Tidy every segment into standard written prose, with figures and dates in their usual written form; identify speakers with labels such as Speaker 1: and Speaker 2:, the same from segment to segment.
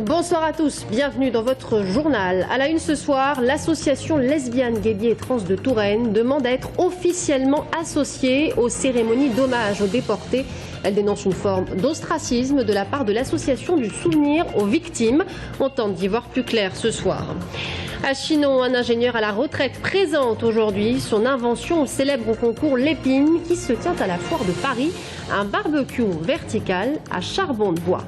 Speaker 1: Bonsoir à tous, bienvenue dans votre journal. À la une ce soir, l'association lesbienne, gay, bi et trans de Touraine demande à être officiellement associée aux cérémonies d'hommage aux déportés. Elle dénonce une forme d'ostracisme de la part de l'association du souvenir aux victimes. On tente d'y voir plus clair ce soir. À Chinon, un ingénieur à la retraite présente aujourd'hui son invention au célèbre concours Lépine qui se tient à la foire de Paris, un barbecue vertical à charbon de bois.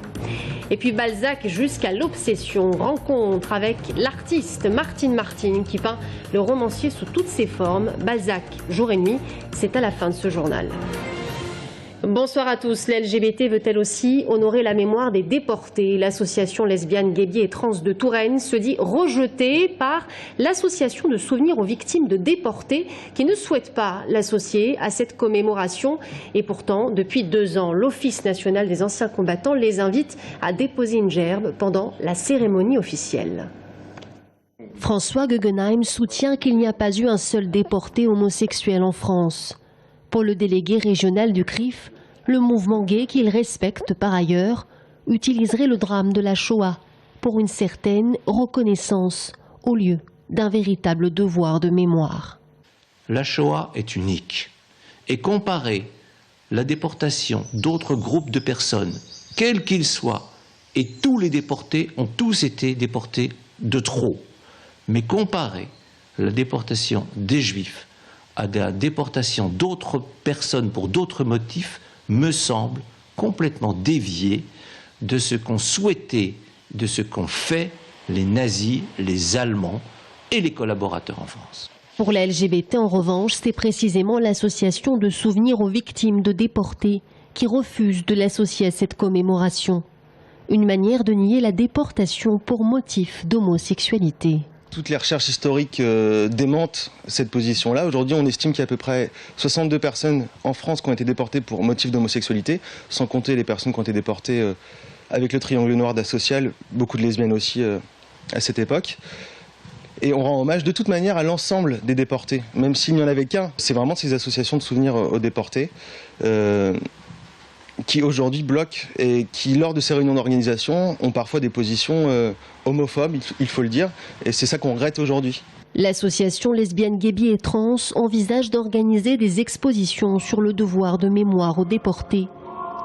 Speaker 1: Et puis Balzac jusqu'à l'obsession, rencontre avec l'artiste Martine Martine qui peint le romancier sous toutes ses formes. Balzac, jour et nuit, c'est à la fin de ce journal. Bonsoir à tous. L'LGBT veut-elle aussi honorer la mémoire des déportés? L'association lesbienne, gay, bi et trans de Touraine se dit rejetée par l'association de souvenirs aux victimes de déportés qui ne souhaite pas l'associer à cette commémoration. Et pourtant, depuis 2 ans, l'Office national des anciens combattants les invite à déposer une gerbe pendant la cérémonie officielle. François Guggenheim soutient qu'il n'y a pas eu un seul déporté homosexuel en France. Pour le délégué régional du CRIF, le mouvement gay, qu'il respecte par ailleurs, utiliserait le drame de la Shoah pour une certaine reconnaissance au lieu d'un véritable devoir de mémoire.
Speaker 2: La Shoah est unique et comparer la déportation d'autres groupes de personnes, quels qu'ils soient, et tous les déportés ont tous été déportés de trop, mais comparer la déportation des Juifs à la déportation d'autres personnes pour d'autres motifs me semble complètement dévié de ce qu'ont souhaité, de ce qu'ont fait les nazis, les Allemands et les collaborateurs en France.
Speaker 1: Pour la LGBT, en revanche, c'est précisément l'association de souvenirs aux victimes de déportés qui refuse de l'associer à cette commémoration. Une manière de nier la déportation pour motif d'homosexualité.
Speaker 3: Toutes les recherches historiques démentent cette position-là. Aujourd'hui, on estime qu'il y a à peu près 62 personnes en France qui ont été déportées pour motif d'homosexualité, sans compter les personnes qui ont été déportées avec le triangle noir d'asocial, beaucoup de lesbiennes aussi à cette époque. Et on rend hommage de toute manière à l'ensemble des déportés, même s'il n'y en avait qu'un. C'est vraiment ces associations de souvenirs aux déportés qui aujourd'hui bloquent et qui, lors de ces réunions d'organisation, ont parfois des positions homophobes, il faut le dire, et c'est ça qu'on regrette aujourd'hui.
Speaker 1: L'association lesbienne, gay, bi et trans envisage d'organiser des expositions sur le devoir de mémoire aux déportés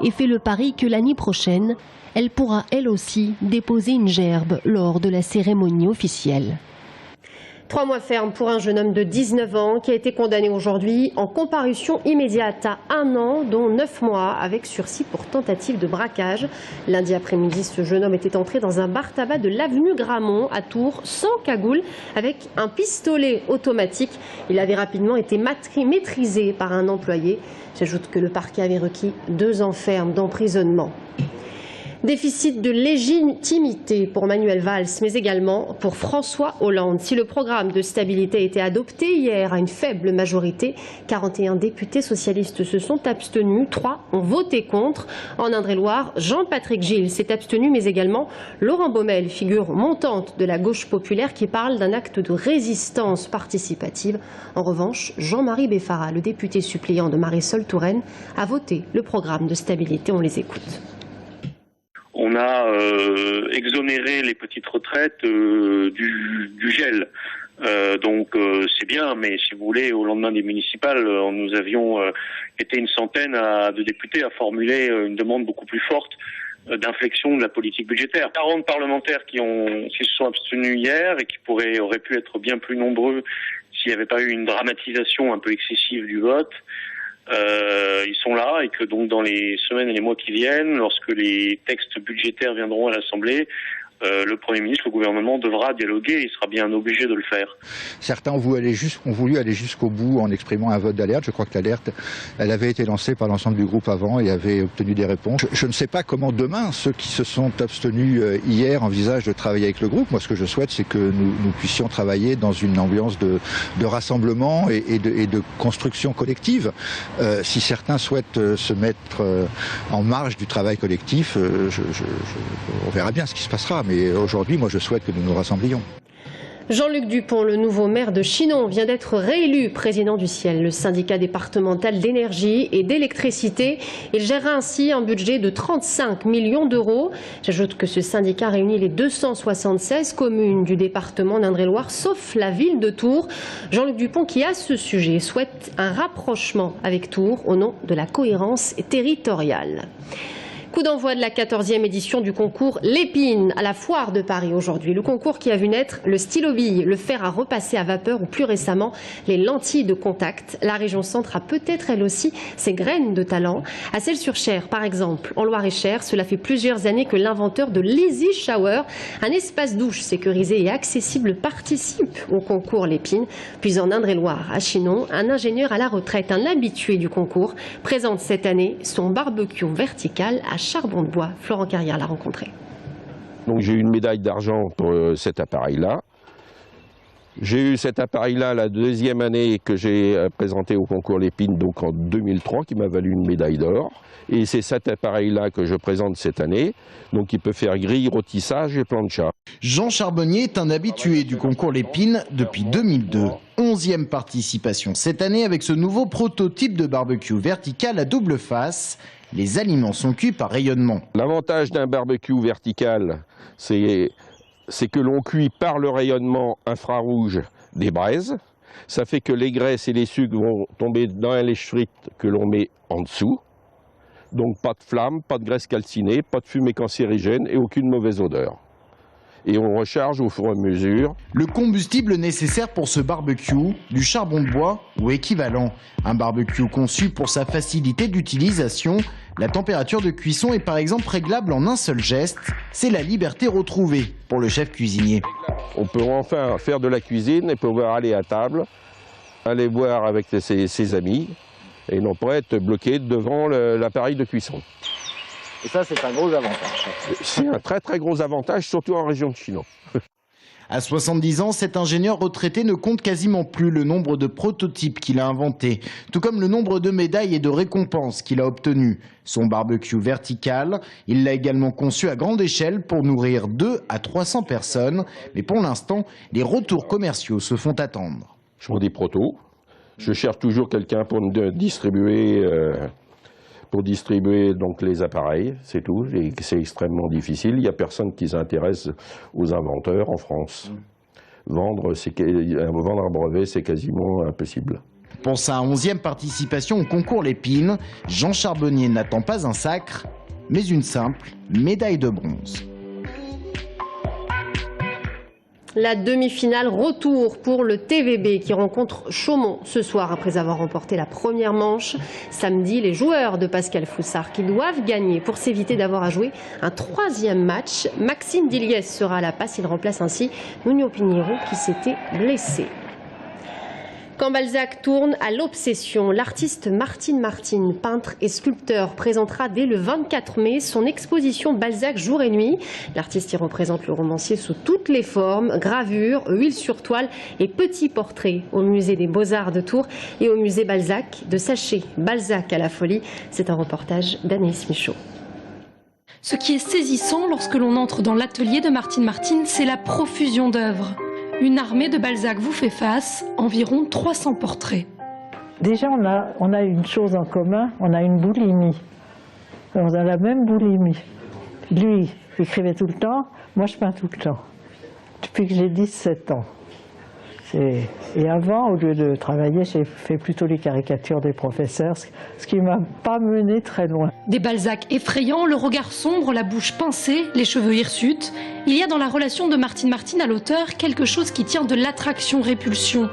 Speaker 1: et fait le pari que l'année prochaine, elle pourra elle aussi déposer une gerbe lors de la cérémonie officielle. 3 mois ferme pour un jeune homme de 19 ans qui a été condamné aujourd'hui en comparution immédiate à 1 an, dont 9 mois avec sursis pour tentative de braquage. Lundi après-midi, ce jeune homme était entré dans un bar-tabac de l'avenue Gramont à Tours sans cagoule avec un pistolet automatique. Il avait rapidement été maîtrisé par un employé. J'ajoute que le parquet avait requis 2 ans ferme d'emprisonnement. Déficit de légitimité pour Manuel Valls, mais également pour François Hollande. Si le programme de stabilité a été adopté hier à une faible majorité, 41 députés socialistes se sont abstenus, 3 ont voté contre. En Indre-et-Loire, Jean-Patrick Gilles s'est abstenu, mais également Laurent Baumel, figure montante de la gauche populaire qui parle d'un acte de résistance participative. En revanche, Jean-Marie Beffara, le député suppléant de Marisol Touraine, a voté le programme de stabilité. On les écoute.
Speaker 4: On a exonéré les petites retraites du gel. Donc c'est bien, mais si vous voulez, au lendemain des municipales, nous avions été une centaine de députés à formuler une demande beaucoup plus forte d'inflexion de la politique budgétaire. 40 parlementaires qui se sont abstenus hier et qui auraient pu être bien plus nombreux s'il n'y avait pas eu une dramatisation un peu excessive du vote. Ils sont là et que donc dans les semaines et les mois qui viennent, lorsque les textes budgétaires viendront à l'Assemblée, le Premier ministre, le gouvernement devra dialoguer et il sera bien obligé de le faire.
Speaker 5: Certains ont voulu aller jusqu'au bout en exprimant un vote d'alerte. Je crois que l'alerte, elle avait été lancée par l'ensemble du groupe avant et avait obtenu des réponses. Je ne sais pas comment demain, ceux qui se sont abstenus hier envisagent de travailler avec le groupe. Moi, ce que je souhaite, c'est que nous puissions travailler dans une ambiance de rassemblement et de construction collective. Si certains souhaitent se mettre en marge du travail collectif, on verra bien ce qui se passera. Mais aujourd'hui, moi, je souhaite que nous nous rassemblions.
Speaker 1: Jean-Luc Dupont, le nouveau maire de Chinon, vient d'être réélu président du Ciel, le syndicat départemental d'énergie et d'électricité. Il gérera ainsi un budget de 35 millions d'euros. J'ajoute que ce syndicat réunit les 276 communes du département d'Indre-et-Loire, sauf la ville de Tours. Jean-Luc Dupont, qui à ce sujet souhaite un rapprochement avec Tours au nom de la cohérence territoriale. Coup d'envoi de la 14e édition du concours Lépine à la Foire de Paris aujourd'hui. Le concours qui a vu naître le stylo-bille, le fer à repasser à vapeur ou plus récemment les lentilles de contact. La région Centre a peut-être elle aussi ses graines de talent. À Celles-sur-Cher par exemple, en Loire-et-Cher, cela fait plusieurs années que l'inventeur de l'Easy Shower, un espace douche sécurisé et accessible, participe au concours Lépine. Puis en Indre-et-Loire, à Chinon, un ingénieur à la retraite, un habitué du concours, présente cette année son barbecue vertical à charbon de bois. Florent Carrière l'a rencontré.
Speaker 6: Donc j'ai eu une médaille d'argent pour cet appareil-là. J'ai eu cet appareil-là la deuxième année que j'ai présenté au concours Lépine, donc en 2003, qui m'a valu une médaille d'or. Et c'est cet appareil-là que je présente cette année. Donc il peut faire grille, rôtissage et plancha.
Speaker 7: Jean Charbonnier est un habitué du concours Lépine depuis 2002. 11e participation cette année avec ce nouveau prototype de barbecue vertical à double face. Les aliments sont cuits par rayonnement.
Speaker 6: L'avantage d'un barbecue vertical, c'est que l'on cuit par le rayonnement infrarouge des braises. Ça fait que les graisses et les sucres vont tomber dans la lèche frite que l'on met en dessous. Donc pas de flamme, pas de graisse calcinée, pas de fumée cancérigène et aucune mauvaise odeur. Et on recharge au fur et à mesure.
Speaker 7: Le combustible nécessaire pour ce barbecue, du charbon de bois ou équivalent. Un barbecue conçu pour sa facilité d'utilisation. La température de cuisson est par exemple réglable en un seul geste. C'est la liberté retrouvée pour le chef cuisinier.
Speaker 6: On peut enfin faire de la cuisine et pouvoir aller à table, aller boire avec ses amis et non pas être bloqué devant l'appareil de cuisson.
Speaker 8: Et ça, c'est un gros avantage.
Speaker 6: C'est un très très gros avantage, surtout en région de Chinon.
Speaker 7: À 70 ans, cet ingénieur retraité ne compte quasiment plus le nombre de prototypes qu'il a inventés, tout comme le nombre de médailles et de récompenses qu'il a obtenues. Son barbecue vertical, il l'a également conçu à grande échelle pour nourrir 200 à 300 personnes. Mais pour l'instant, les retours commerciaux se font attendre.
Speaker 6: Je prends des protos. Je cherche toujours quelqu'un pour distribuer donc les appareils, c'est tout. Et c'est extrêmement difficile. Il n'y a personne qui s'intéresse aux inventeurs en France. Vendre un brevet, c'est quasiment impossible.
Speaker 7: Pour sa 11e participation au concours Lépine, Jean Charbonnier n'attend pas un sacre, mais une simple médaille de bronze.
Speaker 1: La demi-finale retour pour le TVB qui rencontre Chaumont ce soir après avoir remporté la première manche. Samedi, les joueurs de Pascal Foussard qui doivent gagner pour s'éviter d'avoir à jouer un troisième match. Maxime Dilliès sera à la passe, il remplace ainsi Nuno Pinheiro qui s'était blessé. Quand Balzac tourne à l'obsession, l'artiste Martine Martine, peintre et sculpteur, présentera dès le 24 mai son exposition Balzac jour et nuit. L'artiste y représente le romancier sous toutes les formes, gravures, huile sur toile et petits portraits au musée des Beaux-Arts de Tours et au musée Balzac de Saché. Balzac à la folie, c'est un reportage d'Anaïs Michaud.
Speaker 9: Ce qui est saisissant lorsque l'on entre dans l'atelier de Martine Martine, c'est la profusion d'œuvres. Une armée de Balzac vous fait face, environ 300 portraits.
Speaker 10: Déjà, on a une chose en commun, on a une boulimie. On a la même boulimie. Lui, il écrivait tout le temps, moi je peins tout le temps. Depuis que j'ai 17 ans. Et avant, au lieu de travailler, j'ai fait plutôt les caricatures des professeurs, ce qui ne m'a pas mené très loin.
Speaker 9: Des Balzac effrayants, le regard sombre, la bouche pincée, les cheveux hirsutes. Il y a dans la relation de Martine Martine à l'auteur quelque chose qui tient de l'attraction-répulsion.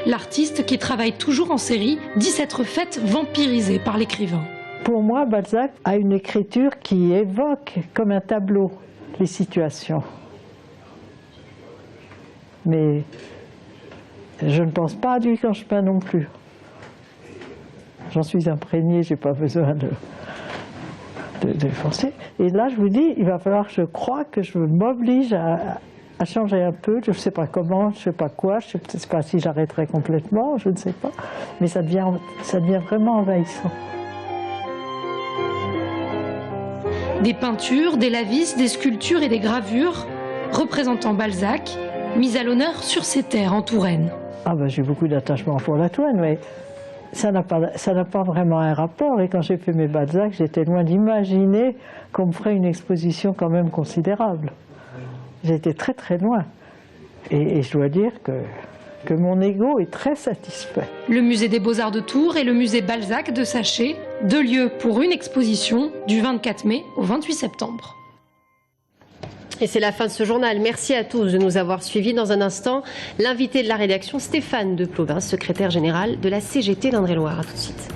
Speaker 9: L'artiste, qui travaille toujours en série, dit s'être faite vampiriser par l'écrivain.
Speaker 10: Pour moi, Balzac a une écriture qui évoque, comme un tableau, les situations. Mais je ne pense pas à lui quand je peins non plus. J'en suis imprégnée, je n'ai pas besoin de forcer. Et là, je vous dis, il va falloir, je crois, que je m'oblige à changer un peu. Je ne sais pas comment, je ne sais pas quoi, je ne sais pas si j'arrêterai complètement, je ne sais pas. Mais ça devient vraiment envahissant.
Speaker 9: Des peintures, des lavis, des sculptures et des gravures représentant Balzac. mise à l'honneur sur ses terres en Touraine.
Speaker 10: Ah ben, j'ai beaucoup d'attachement pour la Touraine, mais ça n'a pas vraiment un rapport. Et quand j'ai fait mes Balzac, j'étais loin d'imaginer qu'on me ferait une exposition quand même considérable. J'étais très très loin. Et je dois dire que mon ego est très satisfait.
Speaker 9: Le musée des Beaux-Arts de Tours et le musée Balzac de Saché, 2 lieux pour une exposition du 24 mai au 28 septembre.
Speaker 1: Et c'est la fin de ce journal. Merci à tous de nous avoir suivis. Dans un instant, l'invité de la rédaction, Stéphane de Plaubin, secrétaire général de la CGT d'Indre-et-Loire. À tout de suite.